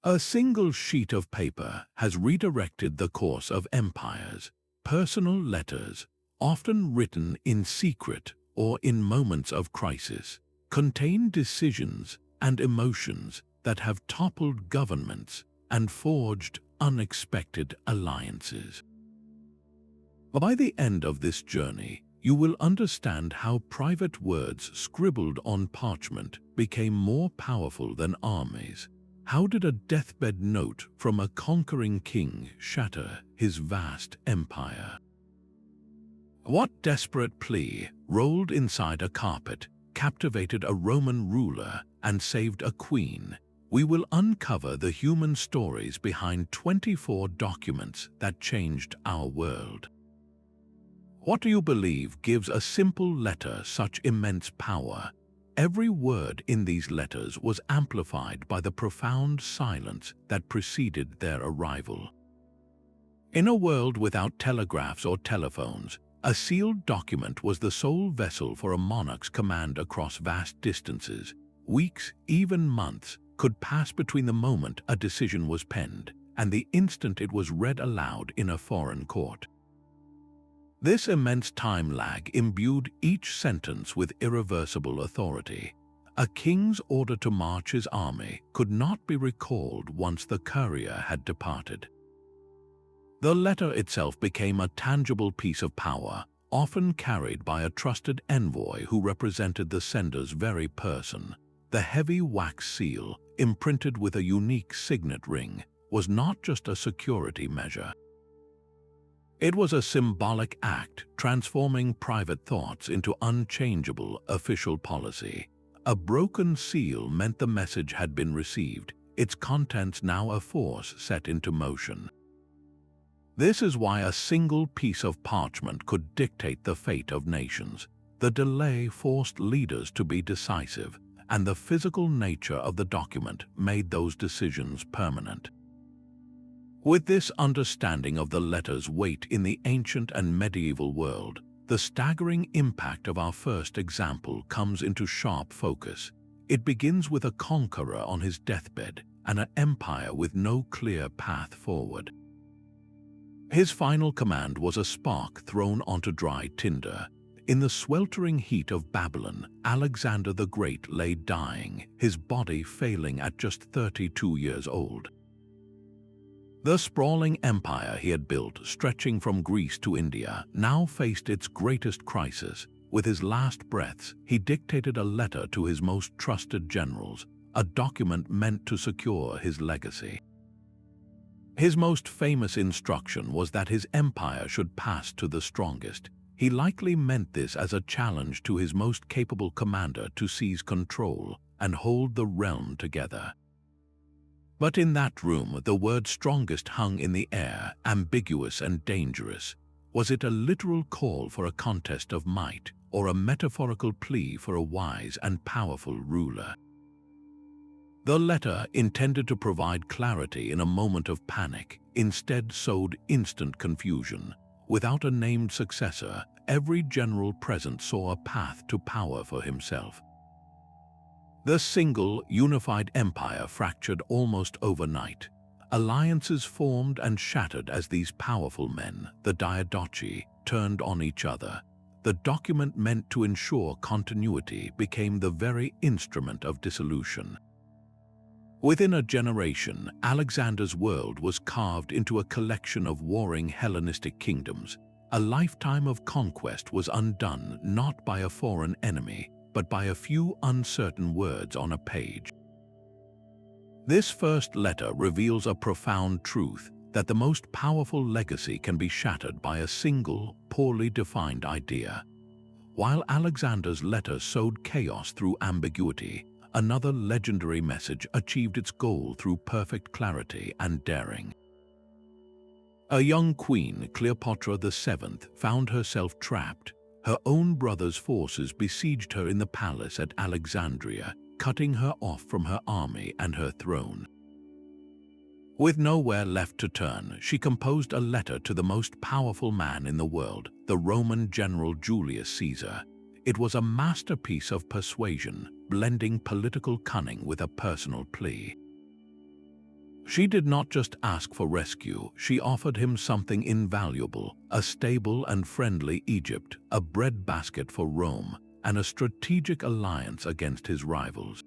A single sheet of paper has redirected the course of empires. Personal letters, often written in secret or in moments of crisis, contain decisions and emotions that have toppled governments and forged unexpected alliances. By the end of this journey, you will understand how private words scribbled on parchment became more powerful than armies. How did a deathbed note from a conquering king shatter his vast empire? What desperate plea, rolled inside a carpet, captivated a Roman ruler and saved a queen? We will uncover the human stories behind 24 documents that changed our world. What do you believe gives a simple letter such immense power? Every word in these letters was amplified by the profound silence that preceded their arrival. In a world without telegraphs or telephones, a sealed document was the sole vessel for a monarch's command across vast distances. Weeks, even months, could pass between the moment a decision was penned and the instant it was read aloud in a foreign court. This immense time lag imbued each sentence with irreversible authority. A king's order to march his army could not be recalled once the courier had departed. The letter itself became a tangible piece of power, often carried by a trusted envoy who represented the sender's very person. The heavy wax seal, imprinted with a unique signet ring, was not just a security measure. It was a symbolic act transforming private thoughts into unchangeable official policy. A broken seal meant the message had been received, its contents now a force set into motion. This is why a single piece of parchment could dictate the fate of nations. The delay forced leaders to be decisive, and the physical nature of the document made those decisions permanent. With this understanding of the letter's weight in the ancient and medieval world, the staggering impact of our first example comes into sharp focus. It begins with a conqueror on his deathbed and an empire with no clear path forward. His final command was a spark thrown onto dry tinder. In the sweltering heat of Babylon, Alexander the Great lay dying, his body failing at just 32 years old. The sprawling empire he had built, stretching from Greece to India, now faced its greatest crisis. With his last breaths, he dictated a letter to his most trusted generals, a document meant to secure his legacy. His most famous instruction was that his empire should pass to the strongest. He likely meant this as a challenge to his most capable commander to seize control and hold the realm together. But in that room, the word strongest hung in the air, ambiguous and dangerous. Was it a literal call for a contest of might, or a metaphorical plea for a wise and powerful ruler? The letter, intended to provide clarity in a moment of panic, instead sowed instant confusion. Without a named successor, every general present saw a path to power for himself. The single, unified empire fractured almost overnight. Alliances formed and shattered as these powerful men, the Diadochi, turned on each other. The document meant to ensure continuity became the very instrument of dissolution. Within a generation, Alexander's world was carved into a collection of warring Hellenistic kingdoms. A lifetime of conquest was undone not by a foreign enemy, but by a few uncertain words on a page. This first letter reveals a profound truth, that the most powerful legacy can be shattered by a single, poorly defined idea. While Alexander's letter sowed chaos through ambiguity, another legendary message achieved its goal through perfect clarity and daring. A young queen, Cleopatra VII, found herself trapped. Her own brother's forces besieged her in the palace at Alexandria, cutting her off from her army and her throne. With nowhere left to turn, she composed a letter to the most powerful man in the world, the Roman general Julius Caesar. It was a masterpiece of persuasion, blending political cunning with a personal plea. She did not just ask for rescue, she offered him something invaluable: a stable and friendly Egypt, a breadbasket for Rome, and a strategic alliance against his rivals.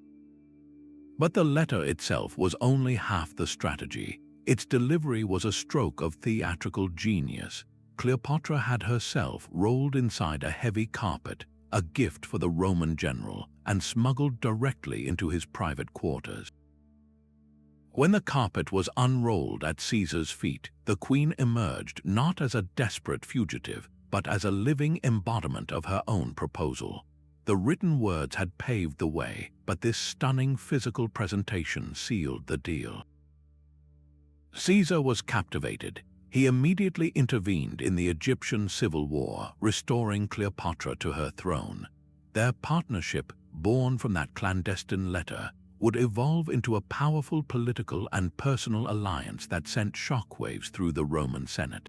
But the letter itself was only half the strategy. Its delivery was a stroke of theatrical genius. Cleopatra had herself rolled inside a heavy carpet, a gift for the Roman general, and smuggled directly into his private quarters. When the carpet was unrolled at Caesar's feet, the queen emerged not as a desperate fugitive, but as a living embodiment of her own proposal. The written words had paved the way, but this stunning physical presentation sealed the deal. Caesar was captivated. He immediately intervened in the Egyptian civil war, restoring Cleopatra to her throne. Their partnership, born from that clandestine letter, would evolve into a powerful political and personal alliance that sent shockwaves through the Roman Senate.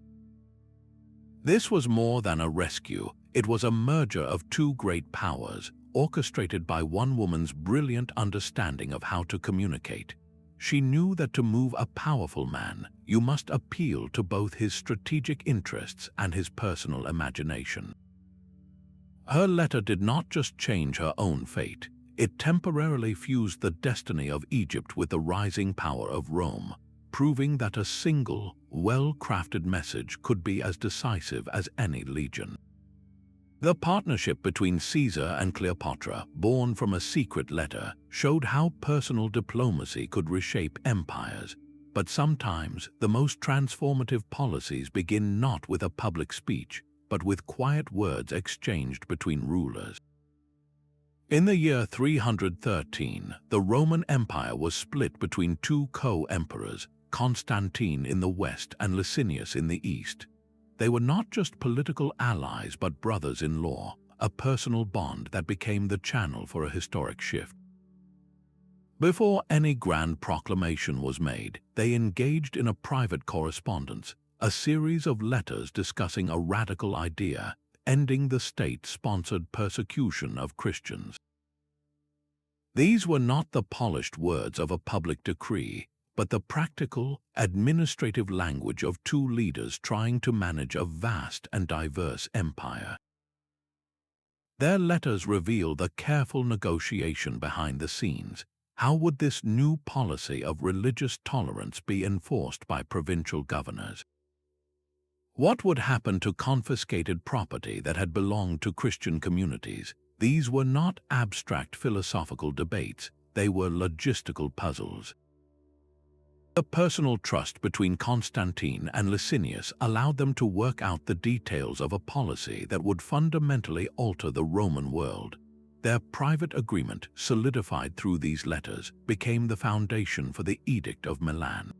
This was more than a rescue. It was a merger of two great powers, orchestrated by one woman's brilliant understanding of how to communicate. She knew that to move a powerful man, you must appeal to both his strategic interests and his personal imagination. Her letter did not just change her own fate. It temporarily fused the destiny of Egypt with the rising power of Rome, proving that a single, well-crafted message could be as decisive as any legion. The partnership between Caesar and Cleopatra, born from a secret letter, showed how personal diplomacy could reshape empires. But sometimes, the most transformative policies begin not with a public speech, but with quiet words exchanged between rulers. In the year 313, the Roman Empire was split between two co-emperors, Constantine in the west and Licinius in the east. They were not just political allies but brothers-in-law, a personal bond that became the channel for a historic shift. Before any grand proclamation was made, they engaged in a private correspondence, a series of letters discussing a radical idea, ending the state-sponsored persecution of Christians. These were not the polished words of a public decree, but the practical, administrative language of two leaders trying to manage a vast and diverse empire. Their letters reveal the careful negotiation behind the scenes. How would this new policy of religious tolerance be enforced by provincial governors? What would happen to confiscated property that had belonged to Christian communities? These were not abstract philosophical debates, they were logistical puzzles. The personal trust between Constantine and Licinius allowed them to work out the details of a policy that would fundamentally alter the Roman world. Their private agreement, solidified through these letters, became the foundation for the Edict of Milan.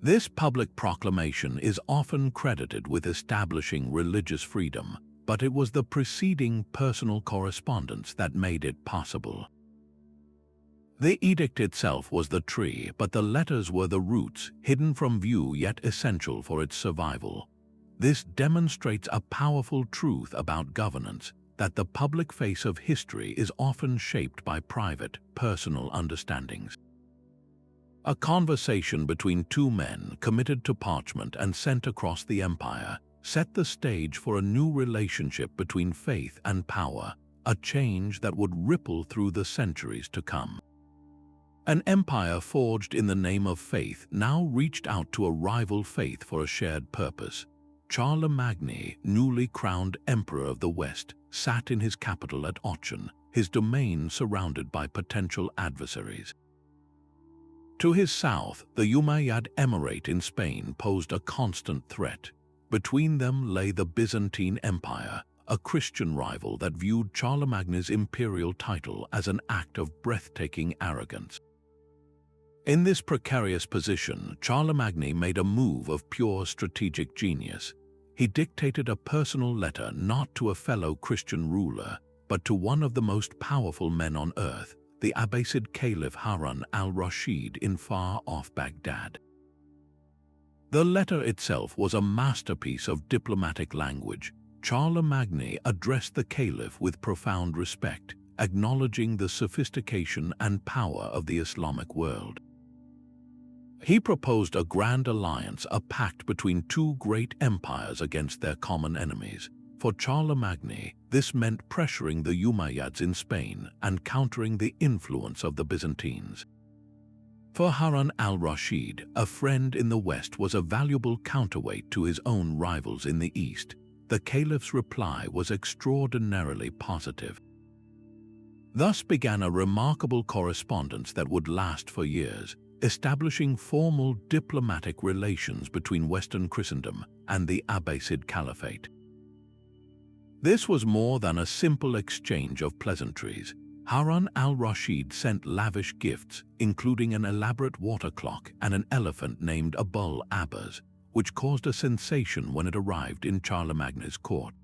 This public proclamation is often credited with establishing religious freedom, but it was the preceding personal correspondence that made it possible. The edict itself was the tree, but the letters were the roots, hidden from view yet essential for its survival. This demonstrates a powerful truth about governance, that the public face of history is often shaped by private, personal understandings. A conversation between two men committed to parchment and sent across the empire set the stage for a new relationship between faith and power, a change that would ripple through the centuries to come. An empire forged in the name of faith now reached out to a rival faith for a shared purpose. Charlemagne, newly crowned emperor of the West, sat in his capital at Aquitaine, his domain surrounded by potential adversaries. To his south, the Umayyad Emirate in Spain posed a constant threat. Between them lay the Byzantine Empire, a Christian rival that viewed Charlemagne's imperial title as an act of breathtaking arrogance. In this precarious position, Charlemagne made a move of pure strategic genius. He dictated a personal letter not to a fellow Christian ruler, but to one of the most powerful men on earth, the Abbasid Caliph Harun al-Rashid in far-off Baghdad. The letter itself was a masterpiece of diplomatic language. Charlemagne addressed the Caliph with profound respect, acknowledging the sophistication and power of the Islamic world. He proposed a grand alliance, a pact between two great empires against their common enemies. For Charlemagne, this meant pressuring the Umayyads in Spain and countering the influence of the Byzantines. For Harun al-Rashid, a friend in the West was a valuable counterweight to his own rivals in the East. The caliph's reply was extraordinarily positive. Thus began a remarkable correspondence that would last for years, establishing formal diplomatic relations between Western Christendom and the Abbasid Caliphate. This was more than a simple exchange of pleasantries. Harun al-Rashid sent lavish gifts, including an elaborate water clock and an elephant named Abul Abbas, which caused a sensation when it arrived in Charlemagne's court.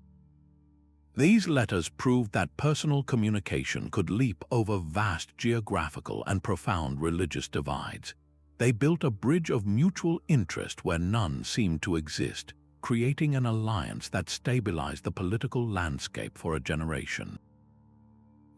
These letters proved that personal communication could leap over vast geographical and profound religious divides. They built a bridge of mutual interest where none seemed to exist, creating an alliance that stabilized the political landscape for a generation.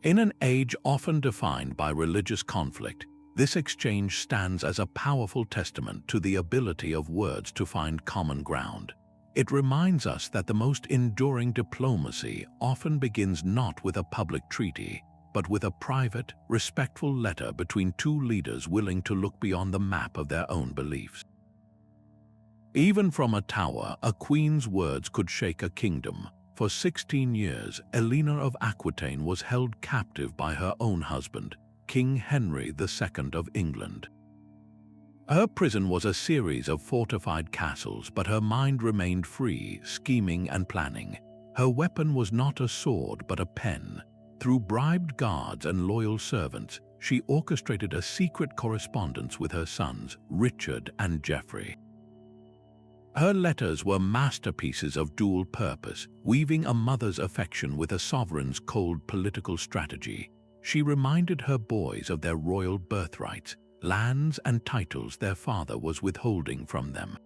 In an age often defined by religious conflict, this exchange stands as a powerful testament to the ability of words to find common ground. It reminds us that the most enduring diplomacy often begins not with a public treaty, but with a private, respectful letter between two leaders willing to look beyond the map of their own beliefs. Even from a tower, a queen's words could shake a kingdom. For 16 years, Eleanor of Aquitaine was held captive by her own husband, King Henry II of England. Her prison was a series of fortified castles, but her mind remained free, scheming and planning. Her weapon was not a sword, but a pen. Through bribed guards and loyal servants, she orchestrated a secret correspondence with her sons, Richard and Geoffrey. Her letters were masterpieces of dual purpose, weaving a mother's affection with a sovereign's cold political strategy. She reminded her boys of their royal birthrights, lands and titles their father was withholding from them.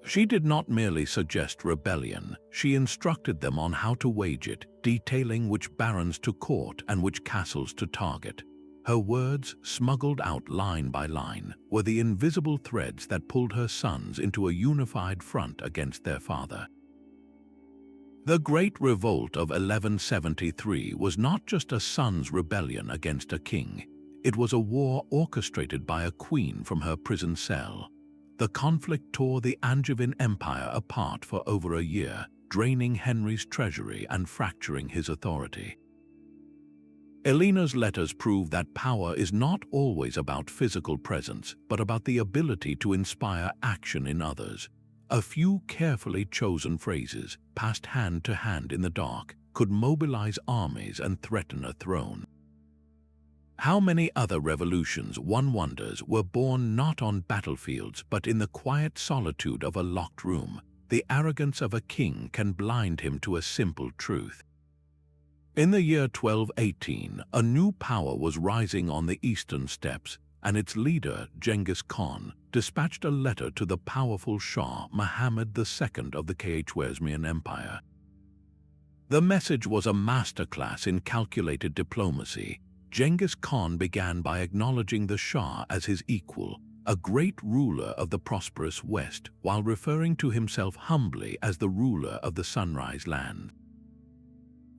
She did not merely suggest rebellion, she instructed them on how to wage it, detailing which barons to court and which castles to target. Her words, smuggled out line by line, were the invisible threads that pulled her sons into a unified front against their father. The Great Revolt of 1173 was not just a son's rebellion against a king. It was a war orchestrated by a queen from her prison cell. The conflict tore the Angevin Empire apart for over a year, draining Henry's treasury and fracturing his authority. Eleanor's letters prove that power is not always about physical presence, but about the ability to inspire action in others. A few carefully chosen phrases, passed hand to hand in the dark, could mobilize armies and threaten a throne. How many other revolutions, one wonders, were born not on battlefields but in the quiet solitude of a locked room? The arrogance of a king can blind him to a simple truth. In the year 1218, a new power was rising on the eastern steppes, and its leader, Genghis Khan, dispatched a letter to the powerful Shah Muhammad II of the Khwarezmian Empire. The message was a masterclass in calculated diplomacy. Genghis Khan began by acknowledging the Shah as his equal, a great ruler of the prosperous West, while referring to himself humbly as the ruler of the Sunrise Land.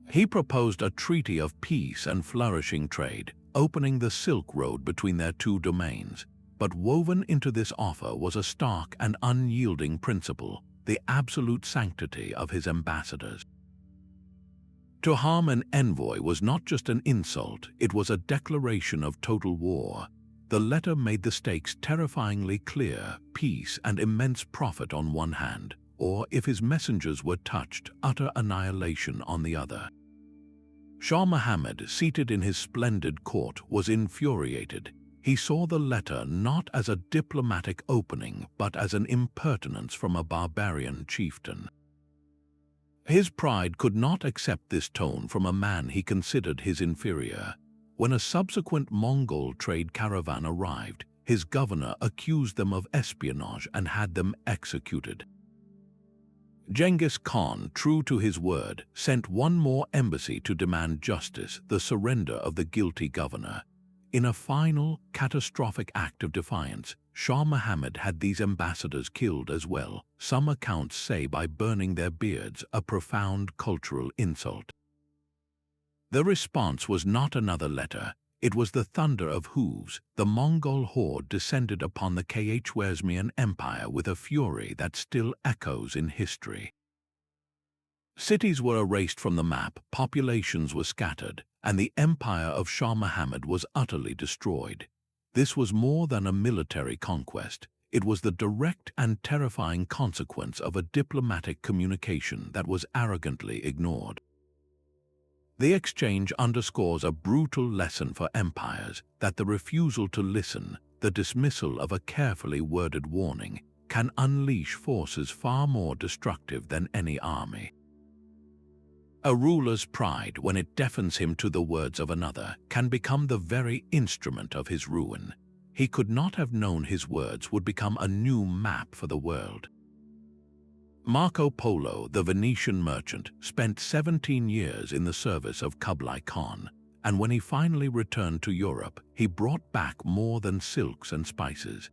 He proposed a treaty of peace and flourishing trade, opening the Silk Road between their two domains. But woven into this offer was a stark and unyielding principle, the absolute sanctity of his ambassadors. To harm an envoy was not just an insult, it was a declaration of total war. The letter made the stakes terrifyingly clear: peace and immense profit on one hand, or, if his messengers were touched, utter annihilation on the other. Shah Muhammad, seated in his splendid court, was infuriated. He saw the letter not as a diplomatic opening, but as an impertinence from a barbarian chieftain. His pride could not accept this tone from a man he considered his inferior. When a subsequent Mongol trade caravan arrived, his governor accused them of espionage and had them executed. Genghis Khan, true to his word, sent one more embassy to demand justice, the surrender of the guilty governor. In a final, catastrophic act of defiance, Shah Muhammad had these ambassadors killed as well, some accounts say by burning their beards, a profound cultural insult. The response was not another letter, it was the thunder of hooves. The Mongol horde descended upon the Khwarezmian Empire with a fury that still echoes in history. Cities were erased from the map, populations were scattered, and the empire of Shah Muhammad was utterly destroyed. This was more than a military conquest. It was the direct and terrifying consequence of a diplomatic communication that was arrogantly ignored. The exchange underscores a brutal lesson for empires that the refusal to listen, the dismissal of a carefully worded warning, can unleash forces far more destructive than any army. A ruler's pride, when it deafens him to the words of another, can become the very instrument of his ruin. He could not have known his words would become a new map for the world. Marco Polo, the Venetian merchant, spent 17 years in the service of Kublai Khan, and when he finally returned to Europe, he brought back more than silks and spices.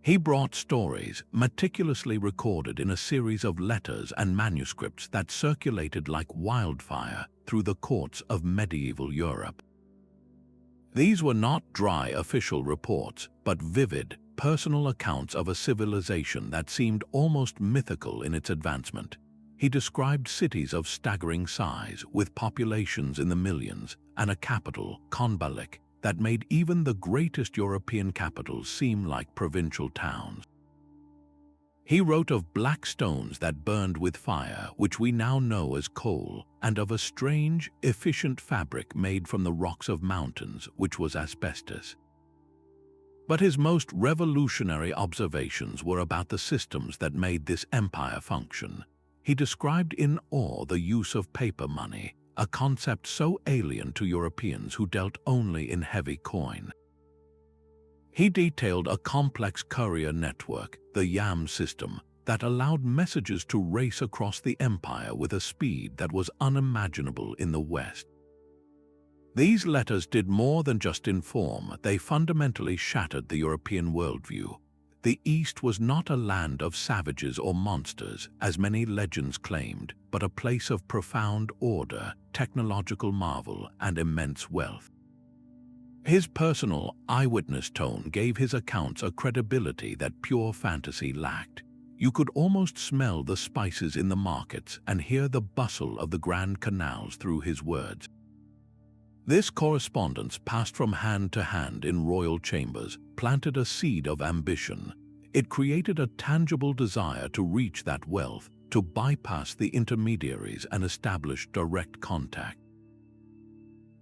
He brought stories, meticulously recorded in a series of letters and manuscripts that circulated like wildfire through the courts of medieval Europe. These were not dry official reports, but vivid, personal accounts of a civilization that seemed almost mythical in its advancement. He described cities of staggering size, with populations in the millions, and a capital, Konbalik, that made even the greatest European capitals seem like provincial towns. He wrote of black stones that burned with fire, which we now know as coal, and of a strange, efficient fabric made from the rocks of mountains, which was asbestos. But his most revolutionary observations were about the systems that made this empire function. He described in awe the use of paper money, a concept so alien to Europeans who dealt only in heavy coin. He detailed a complex courier network, the YAM system, that allowed messages to race across the empire with a speed that was unimaginable in the West. These letters did more than just inform, they fundamentally shattered the European worldview. The East was not a land of savages or monsters, as many legends claimed, but a place of profound order, technological marvel, and immense wealth. His personal, eyewitness tone gave his accounts a credibility that pure fantasy lacked. You could almost smell the spices in the markets and hear the bustle of the grand canals through his words. This correspondence, passed from hand to hand in royal chambers, planted a seed of ambition. It created a tangible desire to reach that wealth, to bypass the intermediaries and establish direct contact.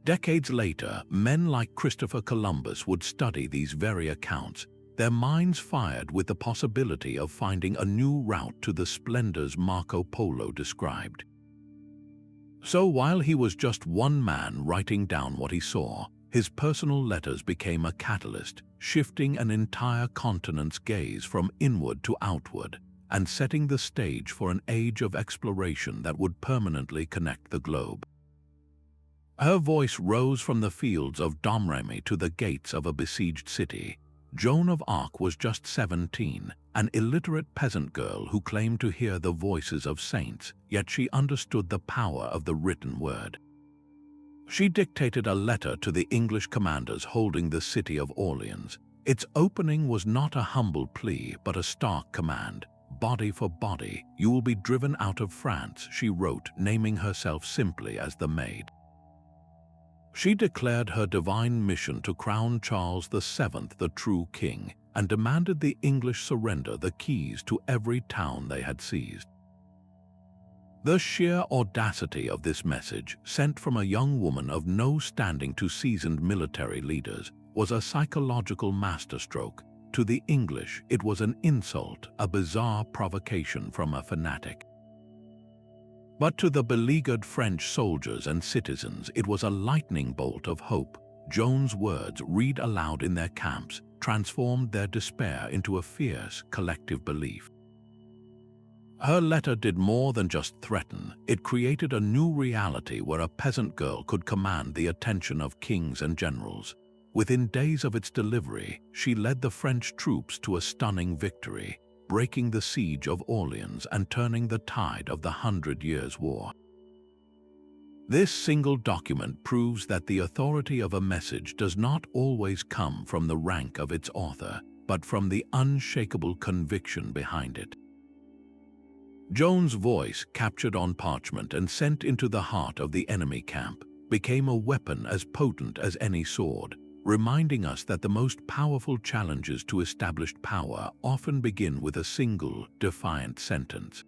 Decades later, men like Christopher Columbus would study these very accounts, their minds fired with the possibility of finding a new route to the splendors Marco Polo described. So while he was just one man writing down what he saw, his personal letters became a catalyst, shifting an entire continent's gaze from inward to outward, and setting the stage for an age of exploration that would permanently connect the globe. Her voice rose from the fields of Domremy to the gates of a besieged city. Joan of Arc was just 17, an illiterate peasant girl who claimed to hear the voices of saints, yet she understood the power of the written word. She dictated a letter to the English commanders holding the city of Orleans. Its opening was not a humble plea, but a stark command. "Body for body, you will be driven out of France," she wrote, naming herself simply as the Maid. She declared her divine mission to crown Charles VII the true king, and demanded the English surrender the keys to every town they had seized. The sheer audacity of this message, sent from a young woman of no standing to seasoned military leaders, was a psychological masterstroke. To the English, it was an insult, a bizarre provocation from a fanatic. But to the beleaguered French soldiers and citizens, it was a lightning bolt of hope. Joan's words, read aloud in their camps, transformed their despair into a fierce, collective belief. Her letter did more than just threaten. It created a new reality where a peasant girl could command the attention of kings and generals. Within days of its delivery, she led the French troops to a stunning victory, breaking the siege of Orleans and turning the tide of the 100 Years' War. This single document proves that the authority of a message does not always come from the rank of its author, but from the unshakable conviction behind it. Joan's voice, captured on parchment and sent into the heart of the enemy camp, became a weapon as potent as any sword, reminding us that the most powerful challenges to established power often begin with a single, defiant sentence.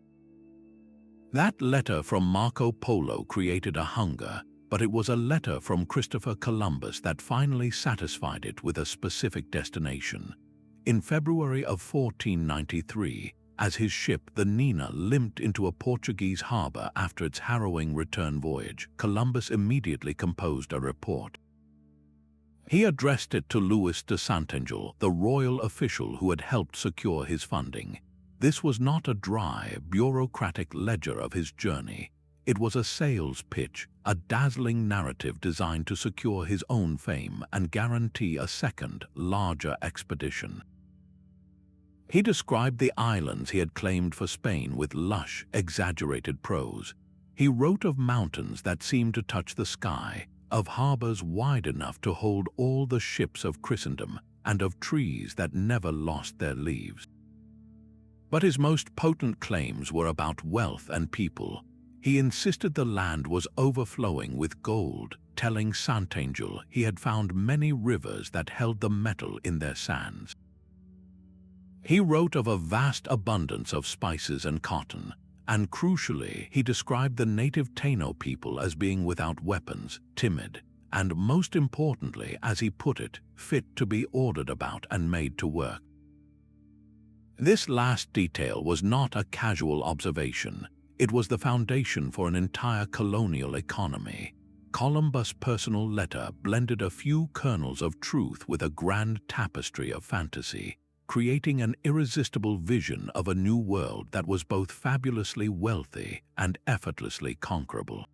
That letter from Marco Polo created a hunger, but it was a letter from Christopher Columbus that finally satisfied it with a specific destination. In February of 1493, as his ship, the Nina, limped into a Portuguese harbor after its harrowing return voyage, Columbus immediately composed a report. He addressed it to Louis de Santangel, the royal official who had helped secure his funding. This was not a dry, bureaucratic ledger of his journey. It was a sales pitch, a dazzling narrative designed to secure his own fame and guarantee a second, larger expedition. He described the islands he had claimed for Spain with lush, exaggerated prose. He wrote of mountains that seemed to touch the sky, of harbors wide enough to hold all the ships of Christendom, and of trees that never lost their leaves. But his most potent claims were about wealth and people. He insisted the land was overflowing with gold, telling Santangel he had found many rivers that held the metal in their sands. He wrote of a vast abundance of spices and cotton, and crucially, he described the native Taino people as being without weapons, timid, and most importantly, as he put it, fit to be ordered about and made to work. This last detail was not a casual observation. It was the foundation for an entire colonial economy. Columbus' personal letter blended a few kernels of truth with a grand tapestry of fantasy, creating an irresistible vision of a new world that was both fabulously wealthy and effortlessly conquerable.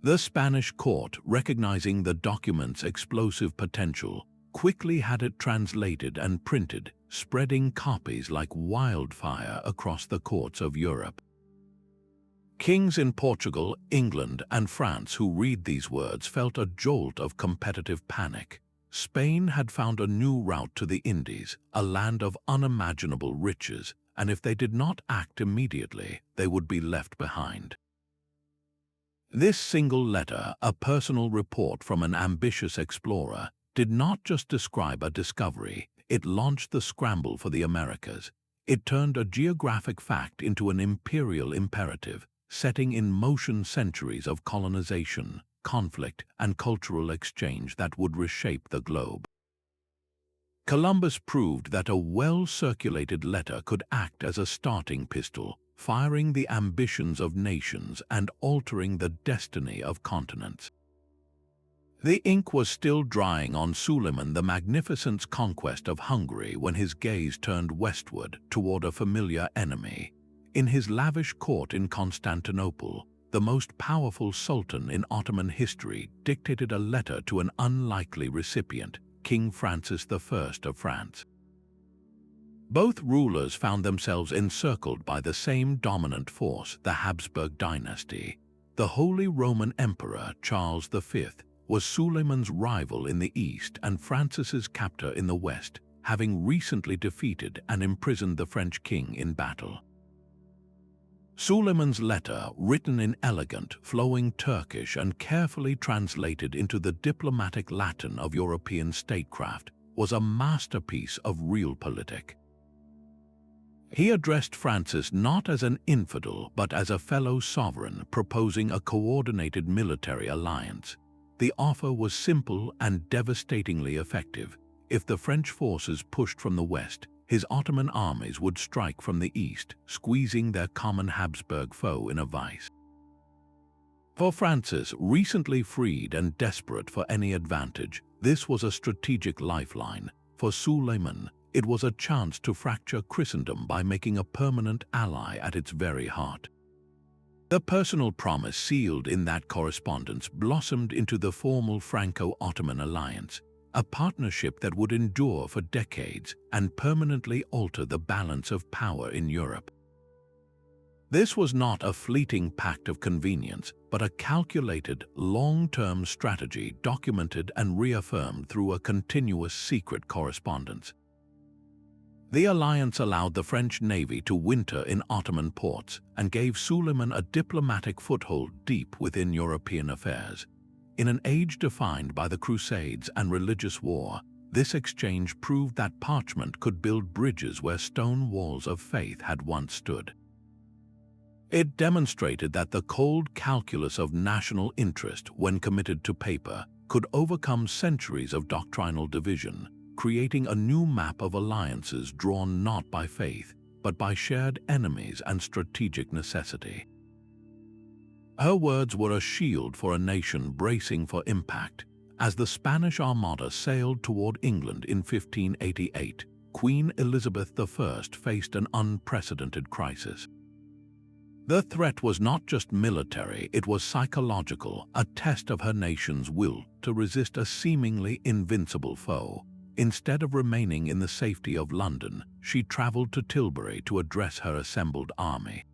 The Spanish court, recognizing the document's explosive potential, quickly had it translated and printed, spreading copies like wildfire across the courts of Europe. Kings in Portugal, England, and France who read these words felt a jolt of competitive panic. Spain had found a new route to the Indies, a land of unimaginable riches, and if they did not act immediately, they would be left behind. This single letter, a personal report from an ambitious explorer, did not just describe a discovery, it launched the scramble for the Americas. It turned a geographic fact into an imperial imperative, setting in motion centuries of colonization, conflict, and cultural exchange that would reshape the globe. Columbus proved that a well-circulated letter could act as a starting pistol, firing the ambitions of nations and altering the destiny of continents. The ink was still drying on Suleiman the Magnificent's conquest of Hungary when his gaze turned westward toward a familiar enemy. In his lavish court in Constantinople, the most powerful sultan in Ottoman history dictated a letter to an unlikely recipient, King Francis I of France. Both rulers found themselves encircled by the same dominant force, the Habsburg dynasty. The Holy Roman Emperor Charles V was Suleiman's rival in the east and Francis's captor in the west, having recently defeated and imprisoned the French king in battle. Suleiman's letter, written in elegant, flowing Turkish and carefully translated into the diplomatic Latin of European statecraft, was a masterpiece of realpolitik. He addressed Francis not as an infidel but as a fellow sovereign proposing a coordinated military alliance. The offer was simple and devastatingly effective. If the French forces pushed from the west, his Ottoman armies would strike from the east, squeezing their common Habsburg foe in a vice. For Francis, recently freed and desperate for any advantage, this was a strategic lifeline. For Suleiman, it was a chance to fracture Christendom by making a permanent ally at its very heart. The personal promise sealed in that correspondence blossomed into the formal Franco-Ottoman Alliance, a partnership that would endure for decades and permanently alter the balance of power in Europe. This was not a fleeting pact of convenience, but a calculated, long-term strategy documented and reaffirmed through a continuous secret correspondence. The alliance allowed the French Navy to winter in Ottoman ports and gave Suleiman a diplomatic foothold deep within European affairs. In an age defined by the Crusades and religious war, this exchange proved that parchment could build bridges where stone walls of faith had once stood. It demonstrated that the cold calculus of national interest, when committed to paper, could overcome centuries of doctrinal division, creating a new map of alliances drawn not by faith, but by shared enemies and strategic necessity. Her words were a shield for a nation bracing for impact. As the Spanish Armada sailed toward England in 1588, Queen Elizabeth I faced an unprecedented crisis. The threat was not just military, it was psychological, a test of her nation's will to resist a seemingly invincible foe. Instead of remaining in the safety of London, she traveled to Tilbury to address her assembled army.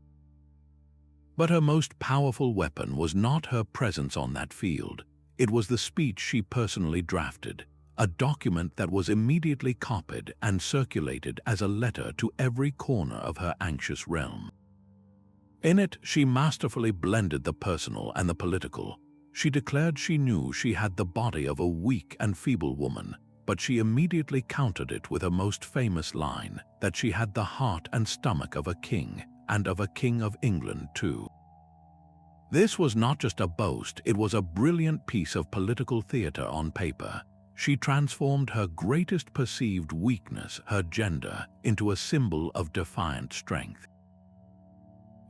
But her most powerful weapon was not her presence on that field. It was the speech she personally drafted, a document that was immediately copied and circulated as a letter to every corner of her anxious realm. In it, she masterfully blended the personal and the political. She declared she knew she had the body of a weak and feeble woman, but she immediately countered it with her most famous line, that she had the heart and stomach of a king, and of a king of England too. This was not just a boast, it was a brilliant piece of political theater on paper. She transformed her greatest perceived weakness, her gender, into a symbol of defiant strength.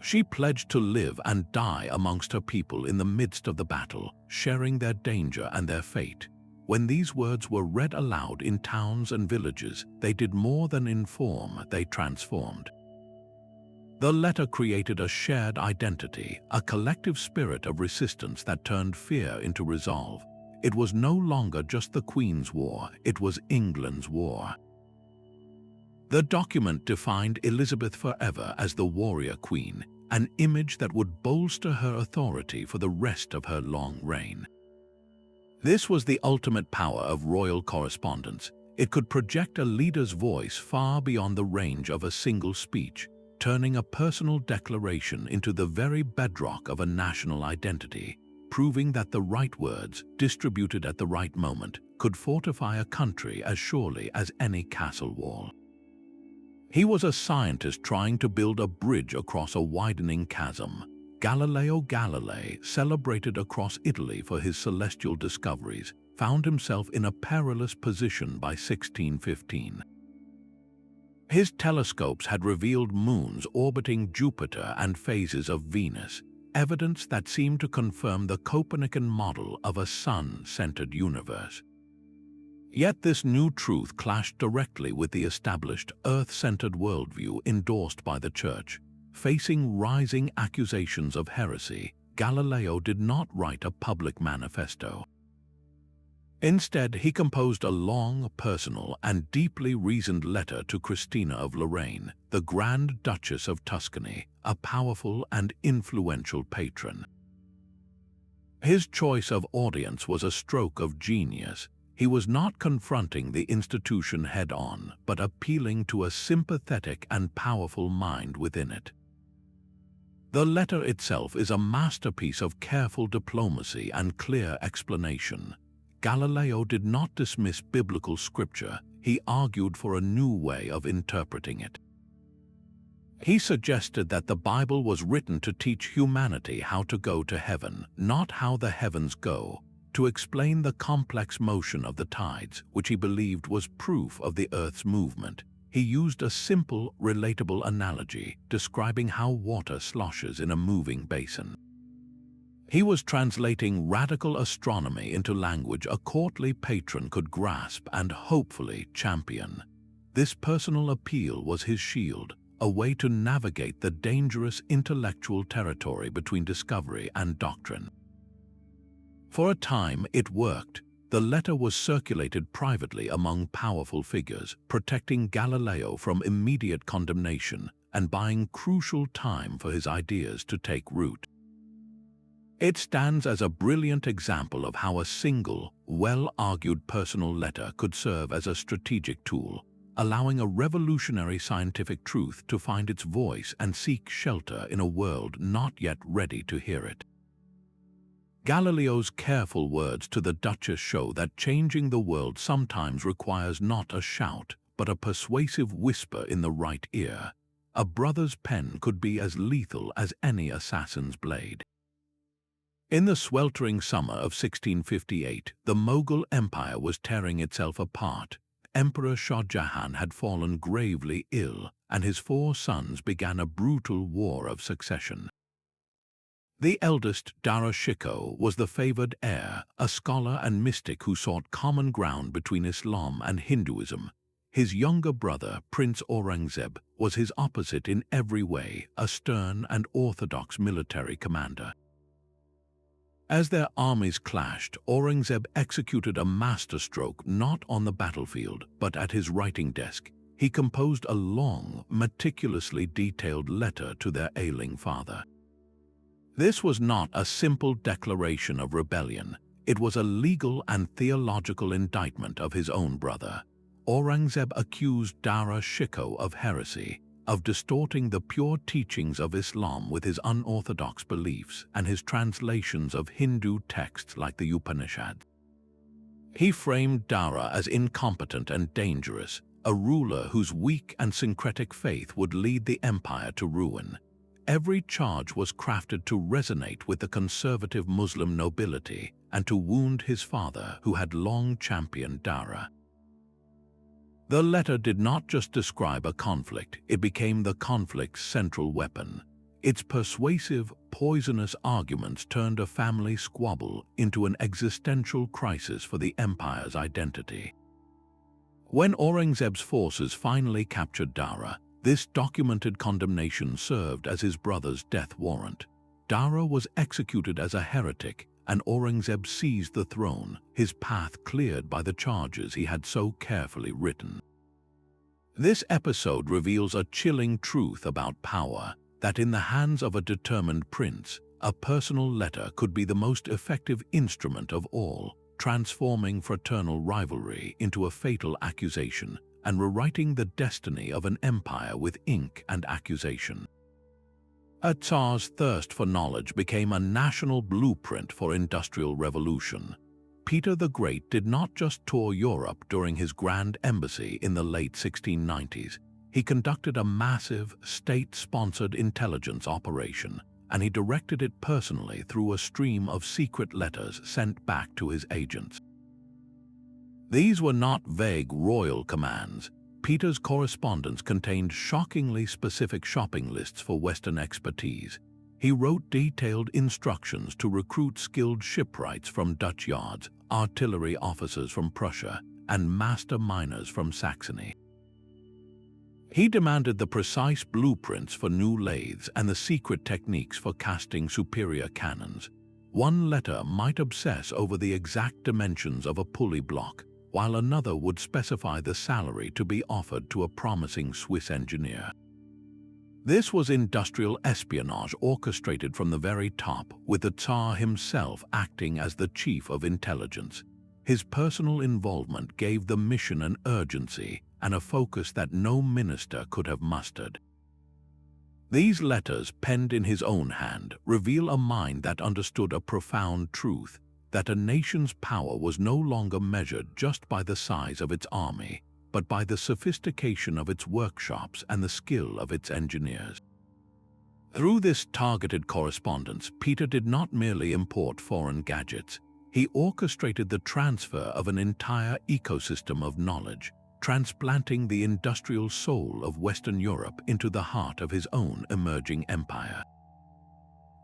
She pledged to live and die amongst her people in the midst of the battle, sharing their danger and their fate. When these words were read aloud in towns and villages, they did more than inform, they transformed. The letter created a shared identity, a collective spirit of resistance that turned fear into resolve. It was no longer just the Queen's war, it was England's war. The document defined Elizabeth forever as the warrior queen, an image that would bolster her authority for the rest of her long reign. This was the ultimate power of royal correspondence. It could project a leader's voice far beyond the range of a single speech, turning a personal declaration into the very bedrock of a national identity, proving that the right words, distributed at the right moment, could fortify a country as surely as any castle wall. He was a scientist trying to build a bridge across a widening chasm. Galileo Galilei, celebrated across Italy for his celestial discoveries, found himself in a perilous position by 1615. His telescopes had revealed moons orbiting Jupiter and phases of Venus, evidence that seemed to confirm the Copernican model of a sun-centered universe. Yet this new truth clashed directly with the established Earth-centered worldview endorsed by the Church. Facing rising accusations of heresy, Galileo did not write a public manifesto. Instead, he composed a long, personal, and deeply reasoned letter to Christina of Lorraine, the Grand Duchess of Tuscany, a powerful and influential patron. His choice of audience was a stroke of genius. He was not confronting the institution head-on, but appealing to a sympathetic and powerful mind within it. The letter itself is a masterpiece of careful diplomacy and clear explanation. Galileo did not dismiss biblical scripture, he argued for a new way of interpreting it. He suggested that the Bible was written to teach humanity how to go to heaven, not how the heavens go, to explain the complex motion of the tides, which he believed was proof of the Earth's movement. He used a simple, relatable analogy, describing how water sloshes in a moving basin. He was translating radical astronomy into language a courtly patron could grasp and hopefully champion. This personal appeal was his shield, a way to navigate the dangerous intellectual territory between discovery and doctrine. For a time, it worked. The letter was circulated privately among powerful figures, protecting Galileo from immediate condemnation and buying crucial time for his ideas to take root. It stands as a brilliant example of how a single, well-argued personal letter could serve as a strategic tool, allowing a revolutionary scientific truth to find its voice and seek shelter in a world not yet ready to hear it. Galileo's careful words to the Duchess show that changing the world sometimes requires not a shout, but a persuasive whisper in the right ear. A brother's pen could be as lethal as any assassin's blade. In the sweltering summer of 1658, the Mughal Empire was tearing itself apart. Emperor Shah Jahan had fallen gravely ill, and his 4 sons began a brutal war of succession. The eldest, Dara Shikoh, was the favored heir, a scholar and mystic who sought common ground between Islam and Hinduism. His younger brother, Prince Aurangzeb, was his opposite in every way, a stern and orthodox military commander. As their armies clashed, Aurangzeb executed a masterstroke not on the battlefield, but at his writing desk. He composed a long, meticulously detailed letter to their ailing father. This was not a simple declaration of rebellion. It was a legal and theological indictment of his own brother. Aurangzeb accused Dara Shikoh of heresy, of distorting the pure teachings of Islam with his unorthodox beliefs and his translations of Hindu texts like the Upanishads. He framed Dara as incompetent and dangerous, a ruler whose weak and syncretic faith would lead the empire to ruin. Every charge was crafted to resonate with the conservative Muslim nobility and to wound his father, who had long championed Dara. The letter did not just describe a conflict, it became the conflict's central weapon. Its persuasive, poisonous arguments turned a family squabble into an existential crisis for the empire's identity. When Aurangzeb's forces finally captured Dara, this documented condemnation served as his brother's death warrant. Dara was executed as a heretic, and Aurangzeb seized the throne, his path cleared by the charges he had so carefully written. This episode reveals a chilling truth about power, that in the hands of a determined prince, a personal letter could be the most effective instrument of all, transforming fraternal rivalry into a fatal accusation and rewriting the destiny of an empire with ink and accusation. A Tsar's thirst for knowledge became a national blueprint for industrial revolution. Peter the Great did not just tour Europe during his grand embassy in the late 1690s. He conducted a massive, state-sponsored intelligence operation, and he directed it personally through a stream of secret letters sent back to his agents. These were not vague royal commands. Peter's correspondence contained shockingly specific shopping lists for Western expertise. He wrote detailed instructions to recruit skilled shipwrights from Dutch yards, artillery officers from Prussia, and master miners from Saxony. He demanded the precise blueprints for new lathes and the secret techniques for casting superior cannons. One letter might obsess over the exact dimensions of a pulley block, while another would specify the salary to be offered to a promising Swiss engineer. This was industrial espionage orchestrated from the very top, with the Tsar himself acting as the chief of intelligence. His personal involvement gave the mission an urgency and a focus that no minister could have mustered. These letters, penned in his own hand, reveal a mind that understood a profound truth, that a nation's power was no longer measured just by the size of its army, but by the sophistication of its workshops and the skill of its engineers. Through this targeted correspondence, Peter did not merely import foreign gadgets. He orchestrated the transfer of an entire ecosystem of knowledge, transplanting the industrial soul of Western Europe into the heart of his own emerging empire.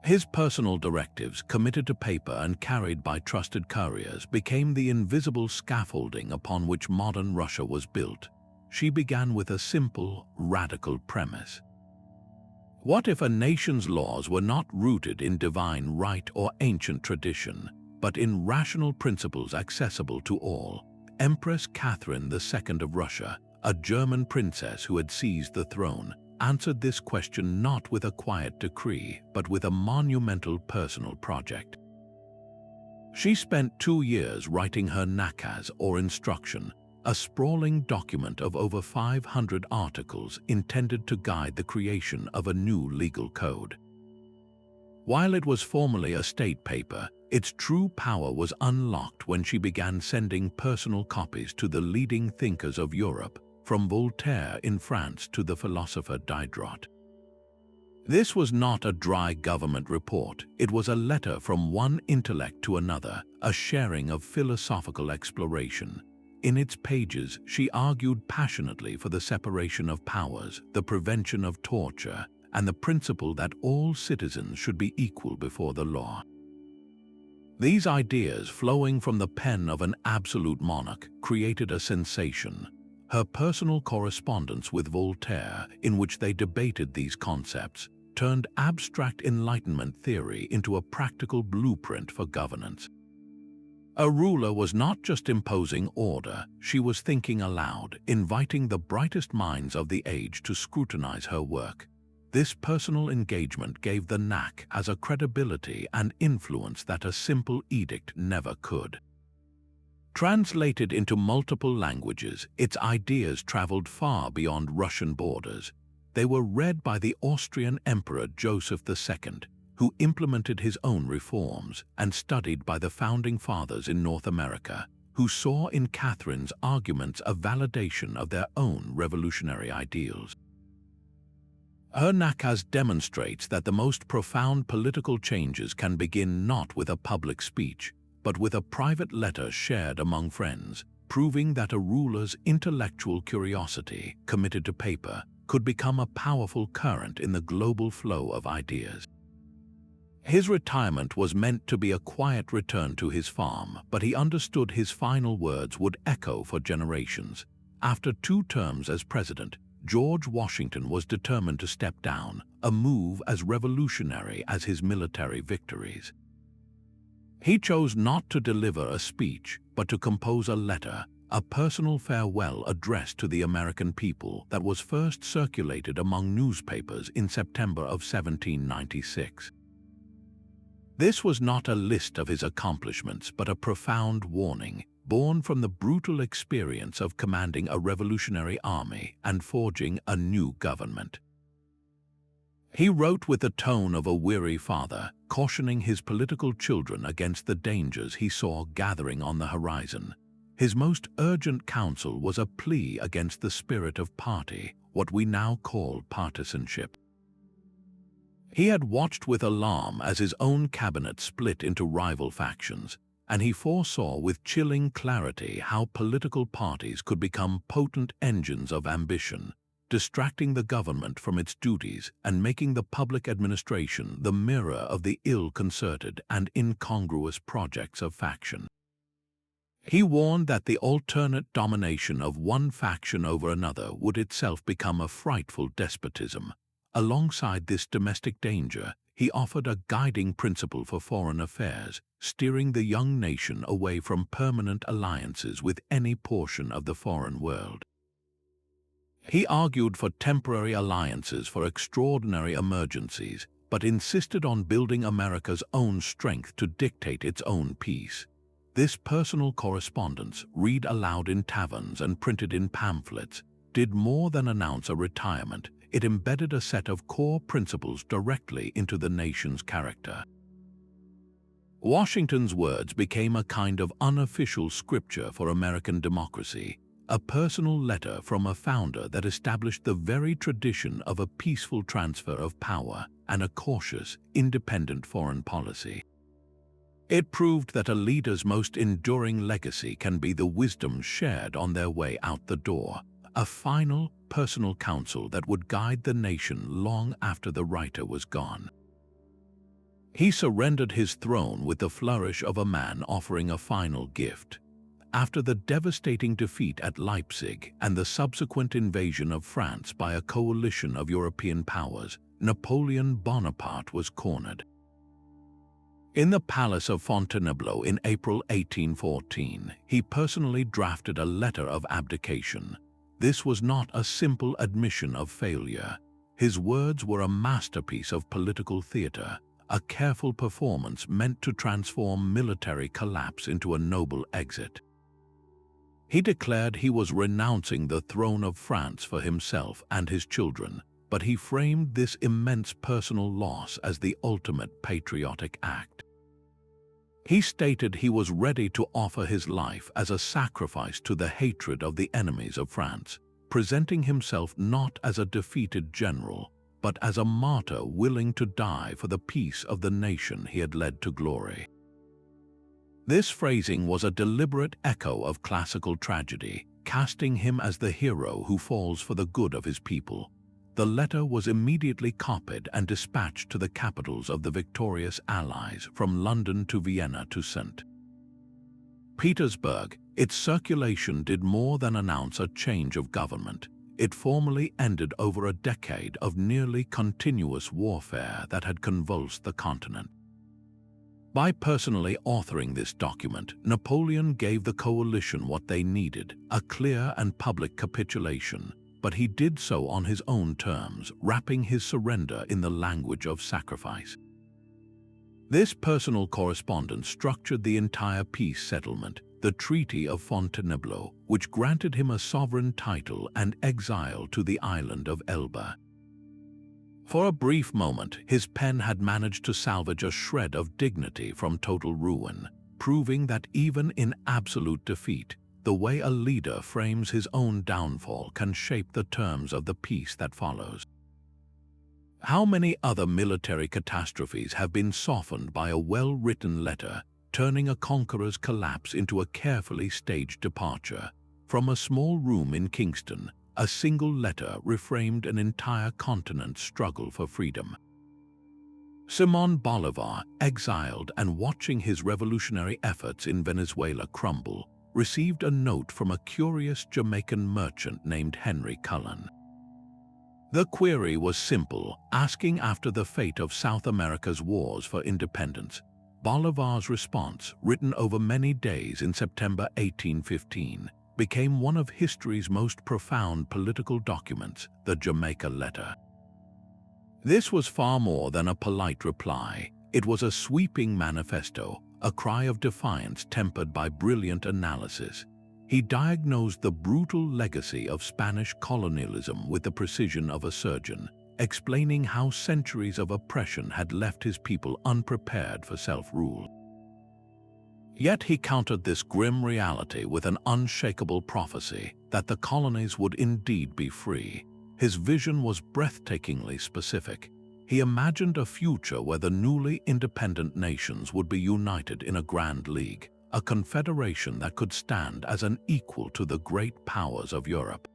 His personal directives, committed to paper and carried by trusted couriers, became the invisible scaffolding upon which modern Russia was built. She began with a simple, radical premise. What if a nation's laws were not rooted in divine right or ancient tradition, but in rational principles accessible to all? Empress Catherine II of Russia, a German princess who had seized the throne, answered this question not with a quiet decree, but with a monumental personal project. She spent 2 years writing her nakaz, or instruction, a sprawling document of over 500 articles intended to guide the creation of a new legal code. While it was formally a state paper, its true power was unlocked when she began sending personal copies to the leading thinkers of Europe, from Voltaire in France to the philosopher Diderot. This was not a dry government report, it was a letter from one intellect to another, a sharing of philosophical exploration. In its pages, she argued passionately for the separation of powers, the prevention of torture, and the principle that all citizens should be equal before the law. These ideas, flowing from the pen of an absolute monarch, created a sensation. Her personal correspondence with Voltaire, in which they debated these concepts, turned abstract Enlightenment theory into a practical blueprint for governance. A ruler was not just imposing order, she was thinking aloud, inviting the brightest minds of the age to scrutinize her work. This personal engagement gave the nakaz a credibility and influence that a simple edict never could. Translated into multiple languages, its ideas traveled far beyond Russian borders. They were read by the Austrian Emperor Joseph II, who implemented his own reforms, and studied by the founding fathers in North America, who saw in Catherine's arguments a validation of their own revolutionary ideals. Her nakaz demonstrates that the most profound political changes can begin not with a public speech, but with a private letter shared among friends, proving that a ruler's intellectual curiosity, committed to paper, could become a powerful current in the global flow of ideas. His retirement was meant to be a quiet return to his farm, but he understood his final words would echo for generations. After 2 terms as president, George Washington was determined to step down, a move as revolutionary as his military victories. He chose not to deliver a speech, but to compose a letter, a personal farewell address to the American people that was first circulated among newspapers in September of 1796. This was not a list of his accomplishments, but a profound warning, born from the brutal experience of commanding a revolutionary army and forging a new government. He wrote with the tone of a weary father, cautioning his political children against the dangers he saw gathering on the horizon. His most urgent counsel was a plea against the spirit of party, what we now call partisanship. He had watched with alarm as his own cabinet split into rival factions, and he foresaw with chilling clarity how political parties could become potent engines of ambition, distracting the government from its duties and making the public administration the mirror of the ill-concerted and incongruous projects of faction. He warned that the alternate domination of one faction over another would itself become a frightful despotism. Alongside this domestic danger, he offered a guiding principle for foreign affairs, steering the young nation away from permanent alliances with any portion of the foreign world. He argued for temporary alliances for extraordinary emergencies, but insisted on building America's own strength to dictate its own peace. This personal correspondence, read aloud in taverns and printed in pamphlets, did more than announce a retirement. It embedded a set of core principles directly into the nation's character. Washington's words became a kind of unofficial scripture for American democracy, a personal letter from a founder that established the very tradition of a peaceful transfer of power and a cautious, independent foreign policy. It proved that a leader's most enduring legacy can be the wisdom shared on their way out the door, a final, personal counsel that would guide the nation long after the writer was gone. He surrendered his throne with the flourish of a man offering a final gift. After the devastating defeat at Leipzig and the subsequent invasion of France by a coalition of European powers, Napoleon Bonaparte was cornered. In the Palace of Fontainebleau in April 1814, he personally drafted a letter of abdication. This was not a simple admission of failure. His words were a masterpiece of political theater, a careful performance meant to transform military collapse into a noble exit. He declared he was renouncing the throne of France for himself and his children, but he framed this immense personal loss as the ultimate patriotic act. He stated he was ready to offer his life as a sacrifice to the hatred of the enemies of France, presenting himself not as a defeated general, but as a martyr willing to die for the peace of the nation he had led to glory. This phrasing was a deliberate echo of classical tragedy, casting him as the hero who falls for the good of his people. The letter was immediately copied and dispatched to the capitals of the victorious Allies, from London to Vienna to St. Petersburg. Its circulation did more than announce a change of government. It formally ended over a decade of nearly continuous warfare that had convulsed the continent. By personally authoring this document, Napoleon gave the coalition what they needed, a clear and public capitulation, but he did so on his own terms, wrapping his surrender in the language of sacrifice. This personal correspondence structured the entire peace settlement, the Treaty of Fontainebleau, which granted him a sovereign title and exile to the island of Elba. For a brief moment, his pen had managed to salvage a shred of dignity from total ruin, proving that even in absolute defeat, the way a leader frames his own downfall can shape the terms of the peace that follows. How many other military catastrophes have been softened by a well-written letter, turning a conqueror's collapse into a carefully staged departure? From a small room in Kingston, a single letter reframed an entire continent's struggle for freedom. Simón Bolívar, exiled and watching his revolutionary efforts in Venezuela crumble, received a note from a curious Jamaican merchant named Henry Cullen. The query was simple, asking after the fate of South America's wars for independence. Bolívar's response, written over many days in September 1815, became one of history's most profound political documents, the Jamaica Letter. This was far more than a polite reply. It was a sweeping manifesto, a cry of defiance tempered by brilliant analysis. He diagnosed the brutal legacy of Spanish colonialism with the precision of a surgeon, explaining how centuries of oppression had left his people unprepared for self-rule. Yet he countered this grim reality with an unshakable prophecy that the colonies would indeed be free. His vision was breathtakingly specific. He imagined a future where the newly independent nations would be united in a grand league, a confederation that could stand as an equal to the great powers of Europe.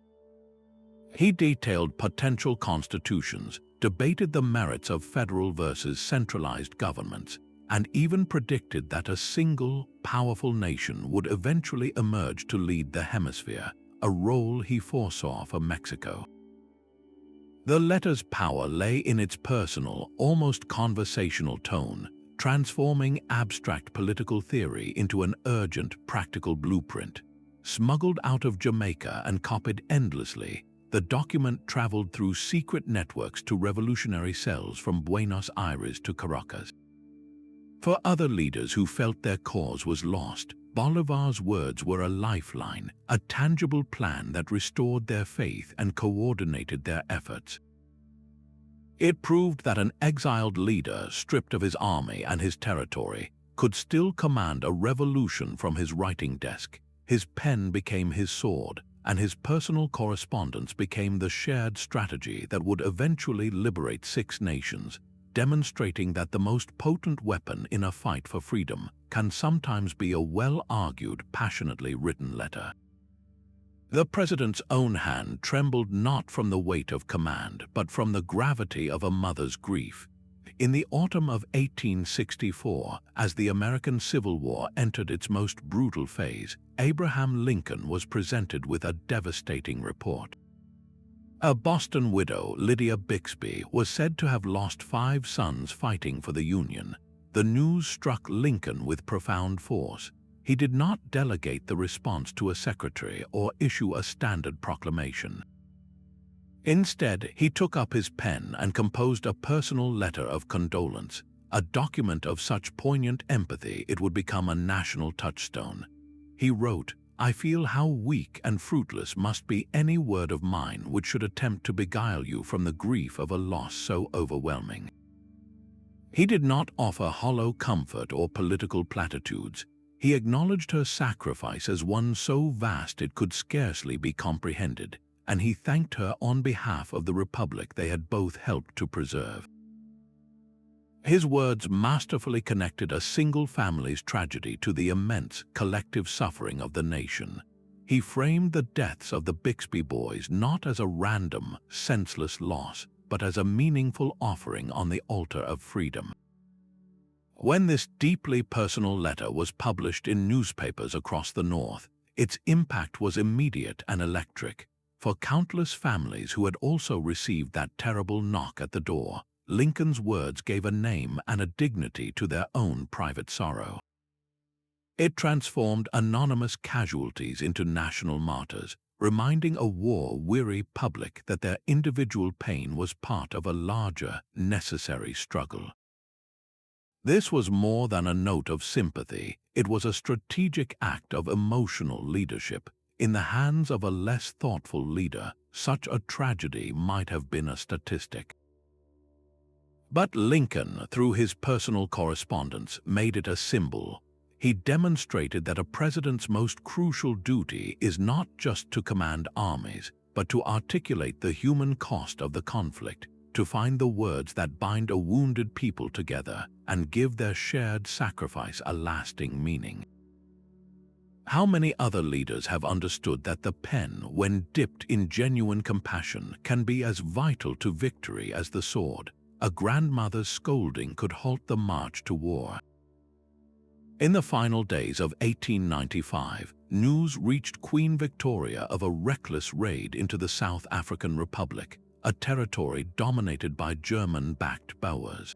He detailed potential constitutions, debated the merits of federal versus centralized governments, and even predicted that a single, powerful nation would eventually emerge to lead the hemisphere, a role he foresaw for Mexico. The letter's power lay in its personal, almost conversational tone, transforming abstract political theory into an urgent, practical blueprint. Smuggled out of Jamaica and copied endlessly, the document traveled through secret networks to revolutionary cells from Buenos Aires to Caracas. For other leaders who felt their cause was lost, Bolívar's words were a lifeline, a tangible plan that restored their faith and coordinated their efforts. It proved that an exiled leader, stripped of his army and his territory, could still command a revolution from his writing desk. His pen became his sword, and his personal correspondence became the shared strategy that would eventually liberate 6 nations, demonstrating that the most potent weapon in a fight for freedom can sometimes be a well-argued, passionately written letter. The president's own hand trembled not from the weight of command, but from the gravity of a mother's grief. In the autumn of 1864, as the American Civil War entered its most brutal phase, Abraham Lincoln was presented with a devastating report. A Boston widow, Lydia Bixby, was said to have lost 5 sons fighting for the Union. The news struck Lincoln with profound force. He did not delegate the response to a secretary or issue a standard proclamation. Instead, he took up his pen and composed a personal letter of condolence, a document of such poignant empathy it would become a national touchstone. He wrote, "I feel how weak and fruitless must be any word of mine which should attempt to beguile you from the grief of a loss so overwhelming." He did not offer hollow comfort or political platitudes. He acknowledged her sacrifice as one so vast it could scarcely be comprehended, and he thanked her on behalf of the republic they had both helped to preserve. His words masterfully connected a single family's tragedy to the immense collective suffering of the nation. He framed the deaths of the Bixby boys not as a random, senseless loss, but as a meaningful offering on the altar of freedom. When this deeply personal letter was published in newspapers across the North, its impact was immediate and electric. For countless families who had also received that terrible knock at the door, Lincoln's words gave a name and a dignity to their own private sorrow. It transformed anonymous casualties into national martyrs, reminding a war-weary public that their individual pain was part of a larger, necessary struggle. This was more than a note of sympathy. It was a strategic act of emotional leadership. In the hands of a less thoughtful leader, such a tragedy might have been a statistic. But Lincoln, through his personal correspondence, made it a symbol. He demonstrated that a president's most crucial duty is not just to command armies, but to articulate the human cost of the conflict, to find the words that bind a wounded people together and give their shared sacrifice a lasting meaning. How many other leaders have understood that the pen, when dipped in genuine compassion, can be as vital to victory as the sword? A grandmother's scolding could halt the march to war. In the final days of 1895, news reached Queen Victoria of a reckless raid into the South African Republic, a territory dominated by German-backed Boers.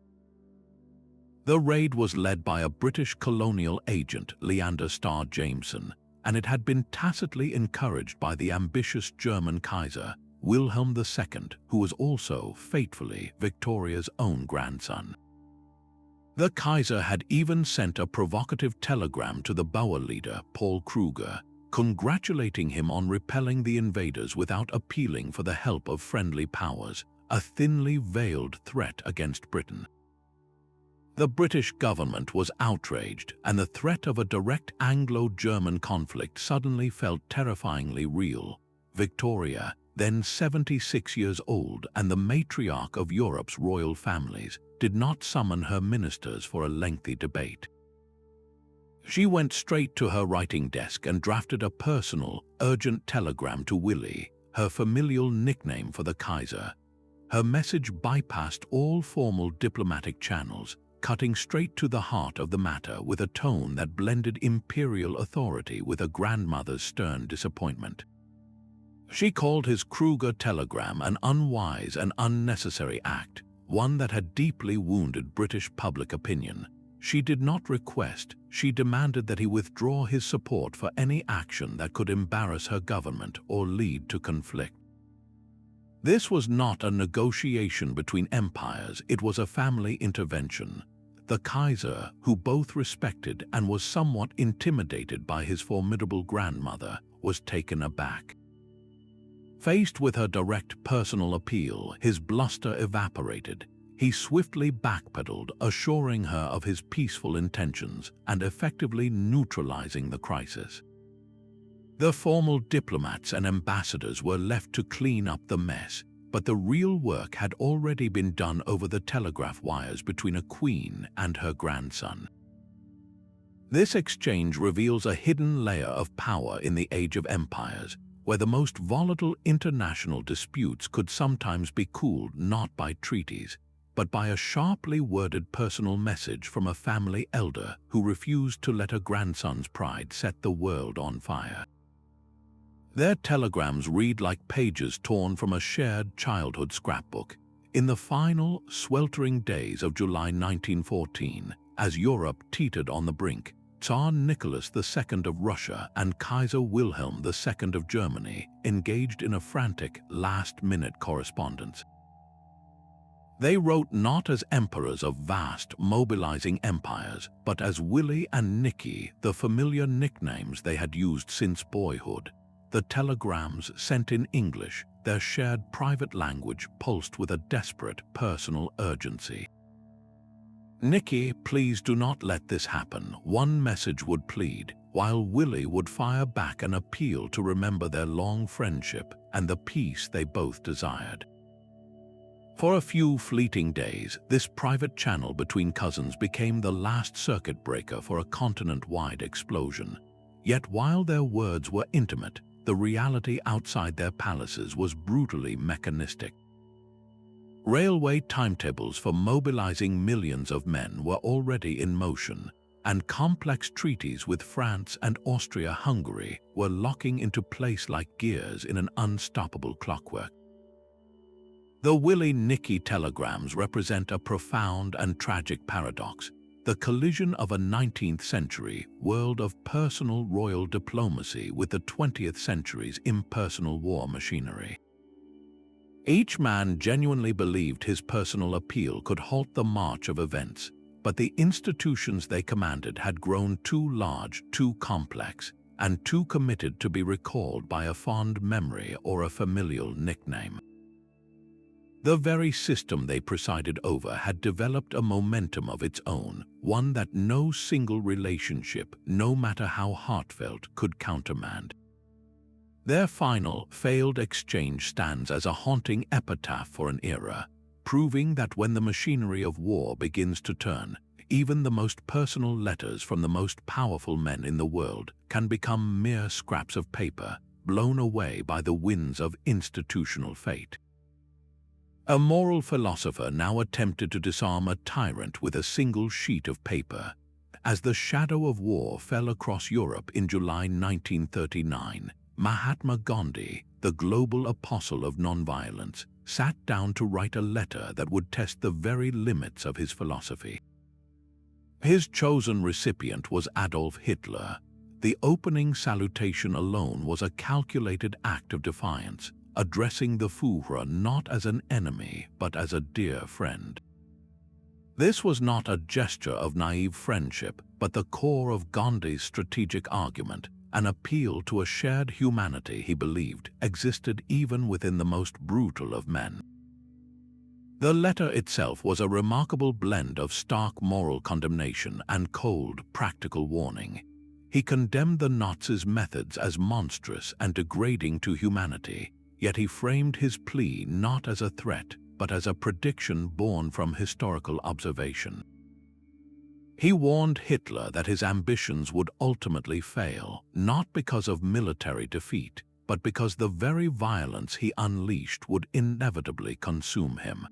The raid was led by a British colonial agent, Leander Starr Jameson, and it had been tacitly encouraged by the ambitious German Kaiser, Wilhelm II, who was also, fatefully, Victoria's own grandson. The Kaiser had even sent a provocative telegram to the Boer leader, Paul Kruger, congratulating him on repelling the invaders without appealing for the help of friendly powers, a thinly veiled threat against Britain. The British government was outraged, and the threat of a direct Anglo-German conflict suddenly felt terrifyingly real. Victoria, then 76 years old and the matriarch of Europe's royal families, did not summon her ministers for a lengthy debate. She went straight to her writing desk and drafted a personal, urgent telegram to Willy, her familial nickname for the Kaiser. Her message bypassed all formal diplomatic channels, cutting straight to the heart of the matter with a tone that blended imperial authority with a grandmother's stern disappointment. She called his Kruger telegram an unwise and unnecessary act, one that had deeply wounded British public opinion. She did not request, she demanded that he withdraw his support for any action that could embarrass her government or lead to conflict. This was not a negotiation between empires, it was a family intervention. The Kaiser, who both respected and was somewhat intimidated by his formidable grandmother, was taken aback. Faced with her direct personal appeal, his bluster evaporated. He swiftly backpedaled, assuring her of his peaceful intentions and effectively neutralizing the crisis. The formal diplomats and ambassadors were left to clean up the mess, but the real work had already been done over the telegraph wires between a queen and her grandson. This exchange reveals a hidden layer of power in the age of empires, where the most volatile international disputes could sometimes be cooled not by treaties, but by a sharply worded personal message from a family elder who refused to let a grandson's pride set the world on fire. Their telegrams read like pages torn from a shared childhood scrapbook. In the final, sweltering days of July 1914, as Europe teetered on the brink, Tsar Nicholas II of Russia and Kaiser Wilhelm II of Germany engaged in a frantic, last-minute correspondence. They wrote not as emperors of vast, mobilizing empires, but as Willy and Nicky, the familiar nicknames they had used since boyhood. The telegrams sent in English, their shared private language pulsed with a desperate personal urgency. "Nicky, please do not let this happen," one message would plead, while Willy would fire back an appeal to remember their long friendship and the peace they both desired. For a few fleeting days, this private channel between cousins became the last circuit breaker for a continent-wide explosion. Yet while their words were intimate, the reality outside their palaces was brutally mechanistic. Railway timetables for mobilizing millions of men were already in motion, and complex treaties with France and Austria-Hungary were locking into place like gears in an unstoppable clockwork. The Willy-Nicky telegrams represent a profound and tragic paradox, the collision of a 19th-century world of personal royal diplomacy with the 20th century's impersonal war machinery. Each man genuinely believed his personal appeal could halt the march of events, but the institutions they commanded had grown too large, too complex, and too committed to be recalled by a fond memory or a familial nickname. The very system they presided over had developed a momentum of its own, one that no single relationship, no matter how heartfelt, could countermand. Their final, failed exchange stands as a haunting epitaph for an era, proving that when the machinery of war begins to turn, even the most personal letters from the most powerful men in the world can become mere scraps of paper, blown away by the winds of institutional fate. A moral philosopher now attempted to disarm a tyrant with a single sheet of paper. As the shadow of war fell across Europe in July 1939, Mahatma Gandhi, the global apostle of nonviolence, sat down to write a letter that would test the very limits of his philosophy. His chosen recipient was Adolf Hitler. The opening salutation alone was a calculated act of defiance, addressing the Führer not as an enemy but as a dear friend. This was not a gesture of naive friendship, but the core of Gandhi's strategic argument, an appeal to a shared humanity he believed existed even within the most brutal of men. The letter itself was a remarkable blend of stark moral condemnation and cold, practical warning. He condemned the Nazis' methods as monstrous and degrading to humanity, yet he framed his plea not as a threat, but as a prediction born from historical observation. He warned Hitler that his ambitions would ultimately fail, not because of military defeat, but because the very violence he unleashed would inevitably consume him.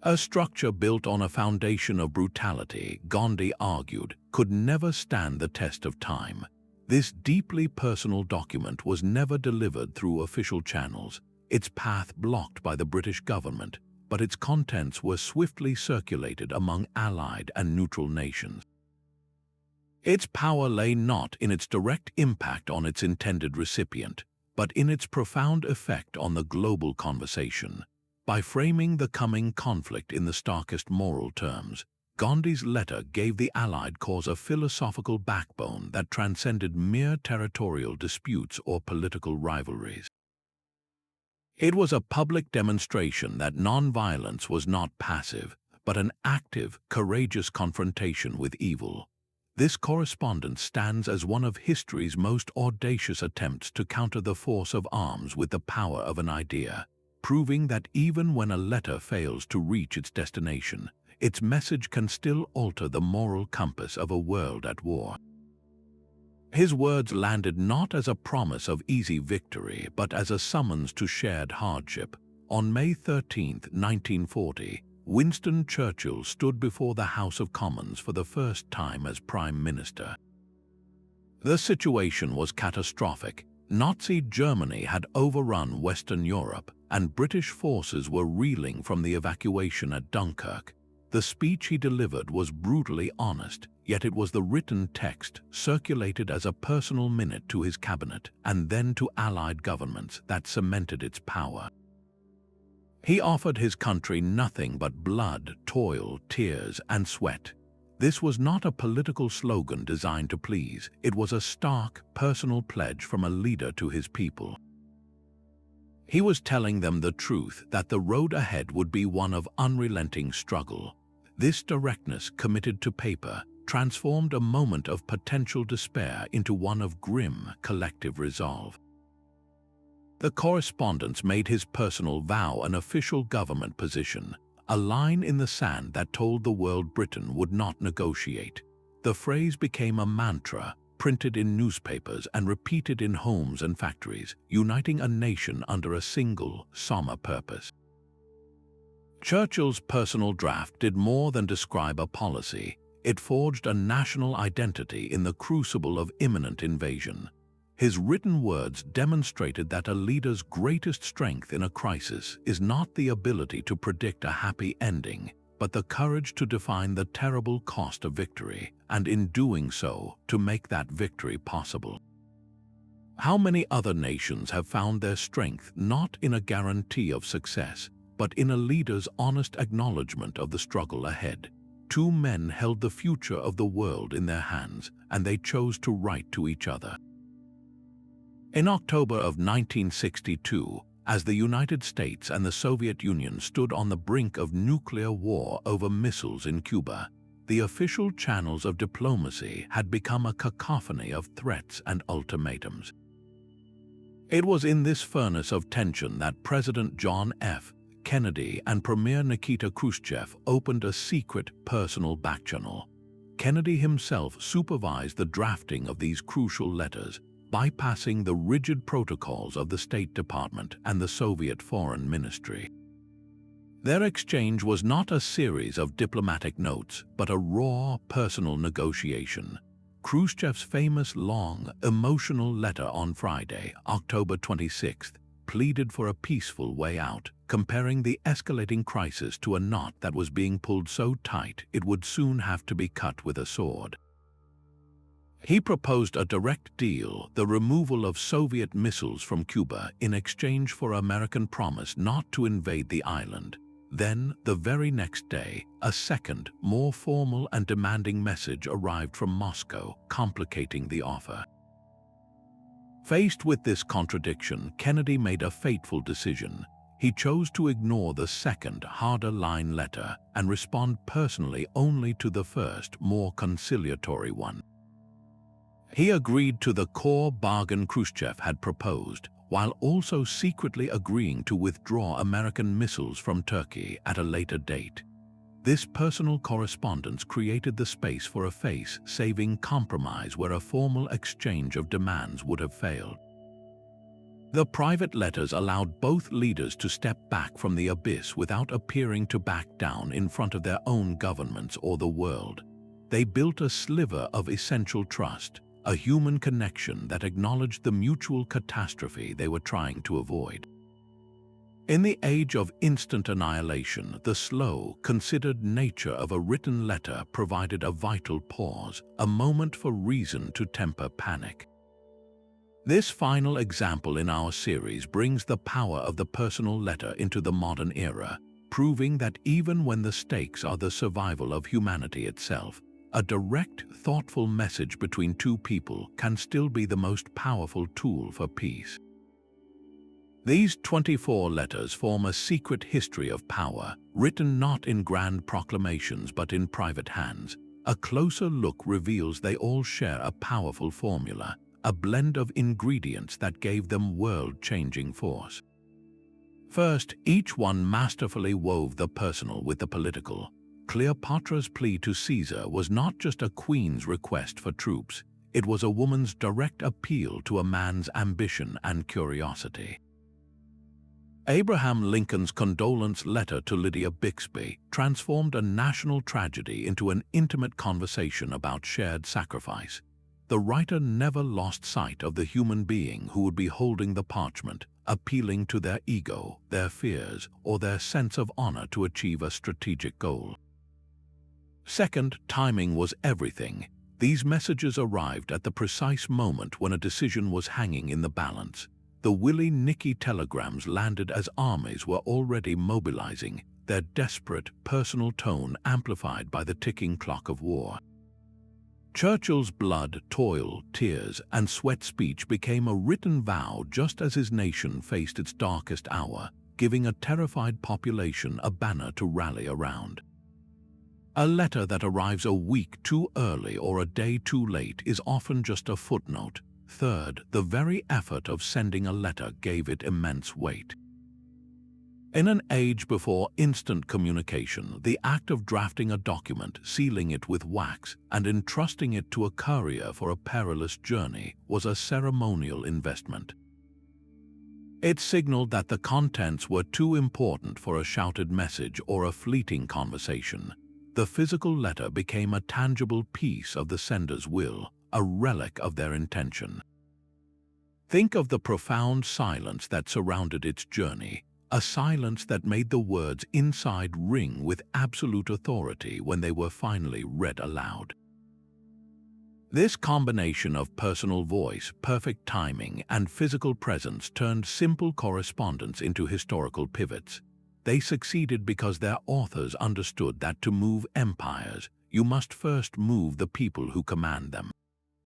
A structure built on a foundation of brutality, Gandhi argued, could never stand the test of time. This deeply personal document was never delivered through official channels, its path blocked by the British government, but its contents were swiftly circulated among allied and neutral nations. Its power lay not in its direct impact on its intended recipient, but in its profound effect on the global conversation. By framing the coming conflict in the starkest moral terms, Gandhi's letter gave the Allied cause a philosophical backbone that transcended mere territorial disputes or political rivalries. It was a public demonstration that nonviolence was not passive, but an active, courageous confrontation with evil. This correspondence stands as one of history's most audacious attempts to counter the force of arms with the power of an idea, proving that even when a letter fails to reach its destination, its message can still alter the moral compass of a world at war. His words landed not as a promise of easy victory, but as a summons to shared hardship. On May 13, 1940, Winston Churchill stood before the House of Commons for the first time as Prime Minister. The situation was catastrophic. Nazi Germany had overrun Western Europe, and British forces were reeling from the evacuation at Dunkirk. The speech he delivered was brutally honest, yet it was the written text, circulated as a personal minute to his cabinet and then to Allied governments, that cemented its power. He offered his country nothing but blood, toil, tears, and sweat. This was not a political slogan designed to please. It was a stark, personal pledge from a leader to his people. He was telling them the truth, that the road ahead would be one of unrelenting struggle. This directness, committed to paper, transformed a moment of potential despair into one of grim, collective resolve. The correspondence made his personal vow an official government position, a line in the sand that told the world Britain would not negotiate. The phrase became a mantra, printed in newspapers and repeated in homes and factories, uniting a nation under a single, somber purpose. Churchill's personal draft did more than describe a policy. It forged a national identity in the crucible of imminent invasion. His written words demonstrated that a leader's greatest strength in a crisis is not the ability to predict a happy ending, but the courage to define the terrible cost of victory, and in doing so, to make that victory possible. How many other nations have found their strength not in a guarantee of success, but in a leader's honest acknowledgement of the struggle ahead? Two men held the future of the world in their hands, and they chose to write to each other. In October of 1962, as the United States and the Soviet Union stood on the brink of nuclear war over missiles in Cuba, the official channels of diplomacy had become a cacophony of threats and ultimatums. It was in this furnace of tension that President John F. Kennedy and Premier Nikita Khrushchev opened a secret, personal backchannel. Kennedy himself supervised the drafting of these crucial letters, bypassing the rigid protocols of the State Department and the Soviet Foreign Ministry. Their exchange was not a series of diplomatic notes, but a raw, personal negotiation. Khrushchev's famous long, emotional letter on Friday, October 26th, pleaded for a peaceful way out, comparing the escalating crisis to a knot that was being pulled so tight it would soon have to be cut with a sword. He proposed a direct deal, the removal of Soviet missiles from Cuba in exchange for American promise not to invade the island. Then, the very next day, a second, more formal and demanding message arrived from Moscow, complicating the offer. Faced with this contradiction, Kennedy made a fateful decision. He chose to ignore the second, harder-line letter and respond personally only to the first, more conciliatory one. He agreed to the core bargain Khrushchev had proposed, while also secretly agreeing to withdraw American missiles from Turkey at a later date. This personal correspondence created the space for a face-saving compromise where a formal exchange of demands would have failed. The private letters allowed both leaders to step back from the abyss without appearing to back down in front of their own governments or the world. They built a sliver of essential trust, a human connection that acknowledged the mutual catastrophe they were trying to avoid. In the age of instant annihilation, the slow, considered nature of a written letter provided a vital pause, a moment for reason to temper panic. This final example in our series brings the power of the personal letter into the modern era, proving that even when the stakes are the survival of humanity itself, a direct, thoughtful message between two people can still be the most powerful tool for peace. These 24 letters form a secret history of power, written not in grand proclamations but in private hands. A closer look reveals they all share a powerful formula, a blend of ingredients that gave them world-changing force. First, each one masterfully wove the personal with the political. Cleopatra's plea to Caesar was not just a queen's request for troops, it was a woman's direct appeal to a man's ambition and curiosity. Abraham Lincoln's condolence letter to Lydia Bixby transformed a national tragedy into an intimate conversation about shared sacrifice. the writer never lost sight of the human being who would be holding the parchment, appealing to their ego, their fears, or their sense of honor to achieve a strategic goal. Second, timing was everything. These messages arrived at the precise moment when a decision was hanging in the balance. The Willy-Nicky telegrams landed as armies were already mobilizing, their desperate, personal tone amplified by the ticking clock of war. Churchill's blood, toil, tears, and sweat speech became a written vow just as his nation faced its darkest hour, giving a terrified population a banner to rally around. A letter that arrives a week too early or a day too late is often just a footnote. Third, the very effort of sending a letter gave it immense weight. In an age before instant communication, the act of drafting a document, sealing it with wax, and entrusting it to a courier for a perilous journey was a ceremonial investment. It signaled that the contents were too important for a shouted message or a fleeting conversation. The physical letter became a tangible piece of the sender's will, a relic of their intention. Think of the profound silence that surrounded its journey, a silence that made the words inside ring with absolute authority when they were finally read aloud. This combination of personal voice, perfect timing, and physical presence turned simple correspondence into historical pivots. They succeeded because their authors understood that to move empires, you must first move the people who command them.